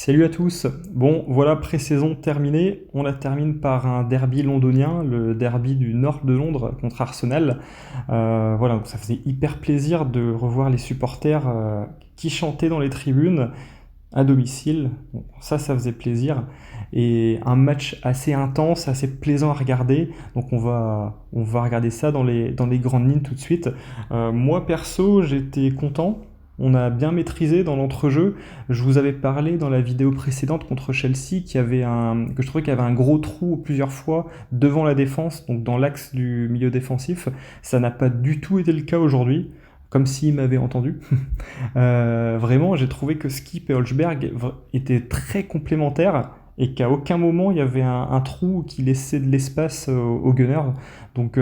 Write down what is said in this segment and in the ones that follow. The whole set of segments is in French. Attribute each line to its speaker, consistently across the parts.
Speaker 1: Salut à tous. Bon, voilà, pré-saison terminée. On la termine par un derby londonien, le derby du nord de Londres contre Arsenal. Voilà, donc ça faisait hyper plaisir de revoir les supporters qui chantaient dans les tribunes à domicile. Bon, ça faisait plaisir. Et un match assez intense, assez plaisant à regarder. Donc on va regarder ça dans les grandes lignes tout de suite. Moi, perso, j'étais content. On a bien maîtrisé dans l'entrejeu. Je vous avais parlé dans la vidéo précédente contre Chelsea que je trouvais qu'il y avait un gros trou plusieurs fois devant la défense, donc dans l'axe du milieu défensif. Ça n'a pas du tout été le cas aujourd'hui, comme s'il m'avait entendu. Vraiment, j'ai trouvé que Skip et Holzberg étaient très complémentaires et qu'à aucun moment il y avait un trou qui laissait de l'espace aux Gunners. Donc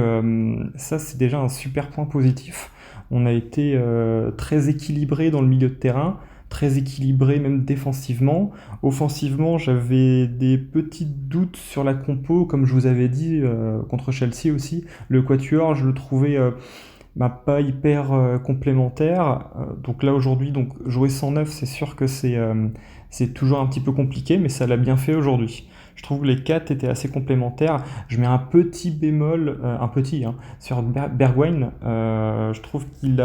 Speaker 1: ça, c'est déjà un super point positif. On a été très équilibré dans le milieu de terrain, très équilibré même défensivement. Offensivement, j'avais des petits doutes sur la compo, comme je vous avais dit contre Chelsea aussi. Le quatuor, je le trouvais pas hyper complémentaire. Donc là aujourd'hui, donc jouer 109, c'est sûr que c'est toujours un petit peu compliqué, mais ça l'a bien fait aujourd'hui. Je trouve que les 4 étaient assez complémentaires. Je mets un petit bémol, un petit, hein, sur Bergwijn. Je trouve il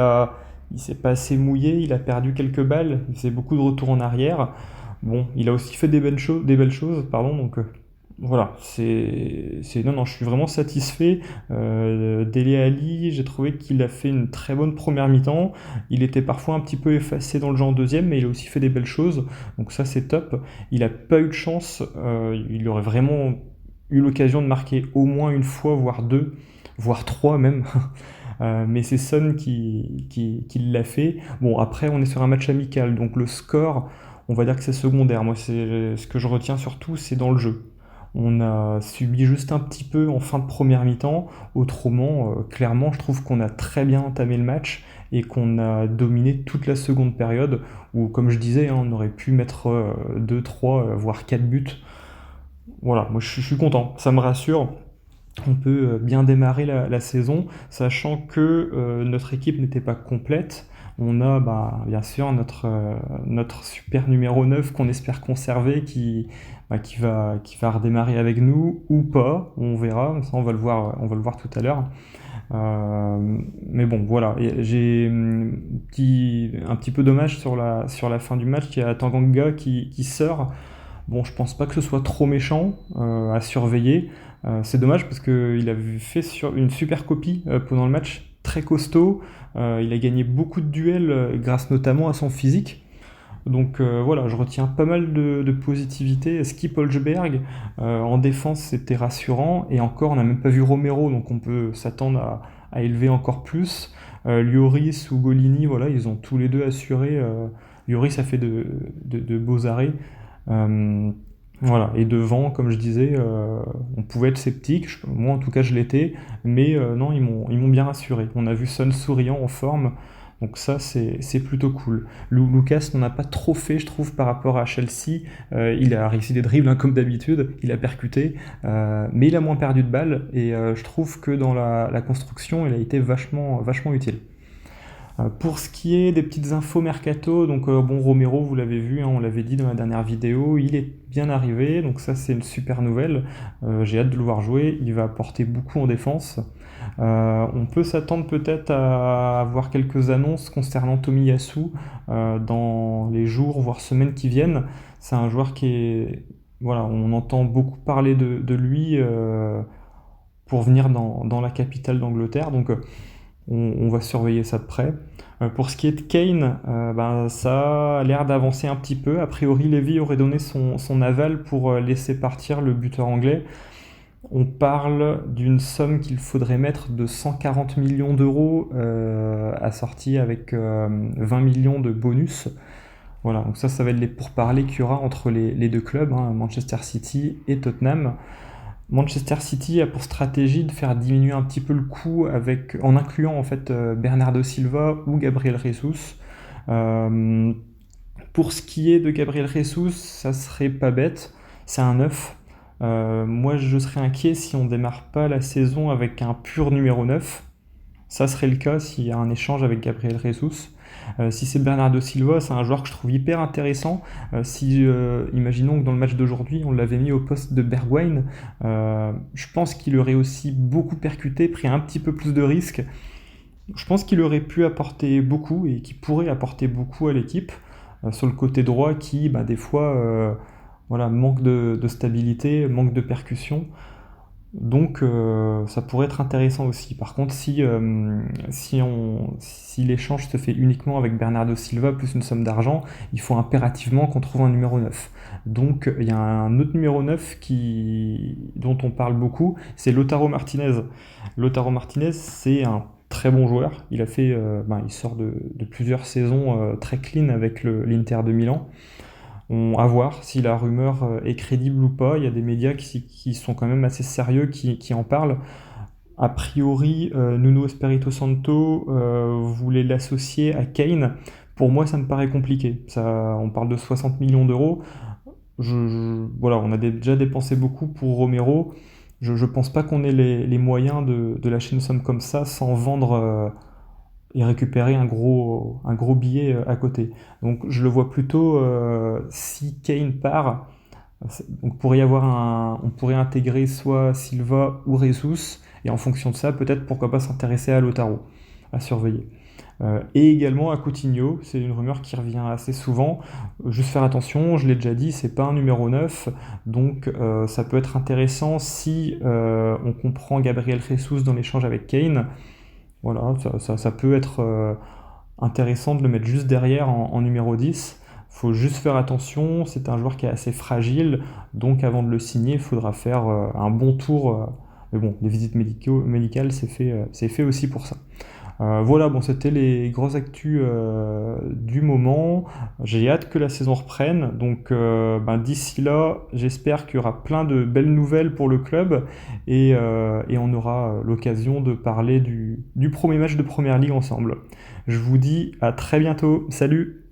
Speaker 1: s'est pas assez mouillé, il a perdu quelques balles, il faisait beaucoup de retours en arrière. Bon, il a aussi fait des belles choses, pardon, donc voilà, non, non, je suis vraiment satisfait. Dele Alli, j'ai trouvé qu'il a fait une très bonne première mi-temps. Il était parfois un petit peu effacé dans le jeu en deuxième, mais il a aussi fait des belles choses. Donc ça, c'est top. Il n'a pas eu de chance. Il aurait vraiment eu l'occasion de marquer au moins une fois, voire deux, voire trois même. Mais c'est Son qui l'a fait. Bon, après, on est sur un match amical, donc le score, on va dire que c'est secondaire. Moi, ce que je retiens surtout, c'est dans le jeu. On a subi juste un petit peu en fin de première mi-temps. Autrement, clairement, je trouve qu'on a très bien entamé le match et qu'on a dominé toute la seconde période où, comme je disais, hein, on aurait pu mettre 2, 3, voire 4 buts. Voilà, moi je suis content, ça me rassure. On peut bien démarrer la saison, sachant que notre équipe n'était pas complète. On a bien sûr notre super numéro 9 qu'on espère conserver, qui va redémarrer avec nous ou pas, on verra, ça on va le voir tout à l'heure. Mais bon, voilà. Et j'ai un petit peu dommage sur la fin du match, il y a Tanganga qui sort. Bon, je pense pas que ce soit trop méchant à surveiller. C'est dommage parce qu'il a fait une super copie pendant le match, très costaud. Il a gagné beaucoup de duels grâce notamment à son physique. Donc voilà, je retiens pas mal de positivité. Skip Holgeberg, en défense, c'était rassurant. Et encore, on n'a même pas vu Romero, donc on peut s'attendre à élever encore plus. Lloris ou Golini, voilà, ils ont tous les deux assuré. Lloris a fait de beaux arrêts. Euh, voilà, et devant, comme je disais, on pouvait être sceptique, moi en tout cas je l'étais, mais non, ils m'ont bien rassuré. On a vu Son souriant en forme, donc ça c'est plutôt cool. Lucas n'en a pas trop fait, je trouve, par rapport à Chelsea. Il a réussi des dribbles hein, comme d'habitude, il a percuté, mais il a moins perdu de balles, et je trouve que dans la construction, il a été vachement, vachement utile. Pour ce qui est des petites infos mercato, donc bon Romero, vous l'avez vu, hein, on l'avait dit dans la dernière vidéo, il est bien arrivé, donc ça c'est une super nouvelle. J'ai hâte de le voir jouer, il va apporter beaucoup en défense. On peut s'attendre peut-être à avoir quelques annonces concernant Tomiyasu dans les jours voire semaines qui viennent. C'est un joueur voilà, on entend beaucoup parler de lui pour venir dans la capitale d'Angleterre, donc on va surveiller ça de près. Pour ce qui est de Kane, ça a l'air d'avancer un petit peu. A priori, Levy aurait donné son aval pour laisser partir le buteur anglais. On parle d'une somme qu'il faudrait mettre de 140 millions d'euros assortie avec 20 millions de bonus. Voilà, donc ça va être les pourparlers qu'il y aura entre les deux clubs, hein, Manchester City et Tottenham. Manchester City a pour stratégie de faire diminuer un petit peu le coût en incluant en fait Bernardo Silva ou Gabriel Jesus. Euh, pour ce qui est de Gabriel Jesus, ça serait pas bête, c'est un 9. Moi je serais inquiet si on démarre pas la saison avec un pur numéro 9. Ça serait le cas s'il y a un échange avec Gabriel Jesus. Si c'est Bernardo Silva, c'est un joueur que je trouve hyper intéressant. Si, imaginons que dans le match d'aujourd'hui, on l'avait mis au poste de Bergwijn, je pense qu'il aurait aussi beaucoup percuté, pris un petit peu plus de risques. Je pense qu'il aurait pu apporter beaucoup et qu'il pourrait apporter beaucoup à l'équipe sur le côté droit qui, bah, des fois, voilà, manque de stabilité, manque de percussion. Donc ça pourrait être intéressant aussi. Par contre, si l'échange se fait uniquement avec Bernardo Silva plus une somme d'argent, il faut impérativement qu'on trouve un numéro 9. Donc il y a un autre numéro 9 dont on parle beaucoup, c'est Lautaro Martinez. Lautaro Martinez, c'est un très bon joueur. Il sort de plusieurs saisons très clean avec l'Inter de Milan. À voir si la rumeur est crédible ou pas. Il y a des médias qui sont quand même assez sérieux qui en parlent. A priori, Nuno Espirito Santo voulait l'associer à Kane. Pour moi, ça me paraît compliqué. On parle de 60 millions d'euros. Voilà, on a déjà dépensé beaucoup pour Romero. Je pense pas qu'on ait les moyens de lâcher une somme comme ça sans vendre et récupérer un gros billet à côté. Donc je le vois plutôt, si Kane part, on pourrait intégrer soit Silva ou Jesus, et en fonction de ça, peut-être pourquoi pas s'intéresser à Lautaro, à surveiller. Et également à Coutinho, c'est une rumeur qui revient assez souvent. Juste faire attention, je l'ai déjà dit, c'est pas un numéro 9, donc ça peut être intéressant si on comprend Gabriel Jesus dans l'échange avec Kane. Voilà, ça peut être intéressant de le mettre juste derrière en numéro 10. Faut juste faire attention, c'est un joueur qui est assez fragile, donc avant de le signer, il faudra faire un bon tour. Mais bon, les visites médicales, c'est fait aussi pour ça. Voilà, bon, c'était les grosses actus du moment. J'ai hâte que la saison reprenne. Donc, d'ici là, j'espère qu'il y aura plein de belles nouvelles pour le club et on aura l'occasion de parler du premier match de Première Ligue ensemble. Je vous dis à très bientôt. Salut!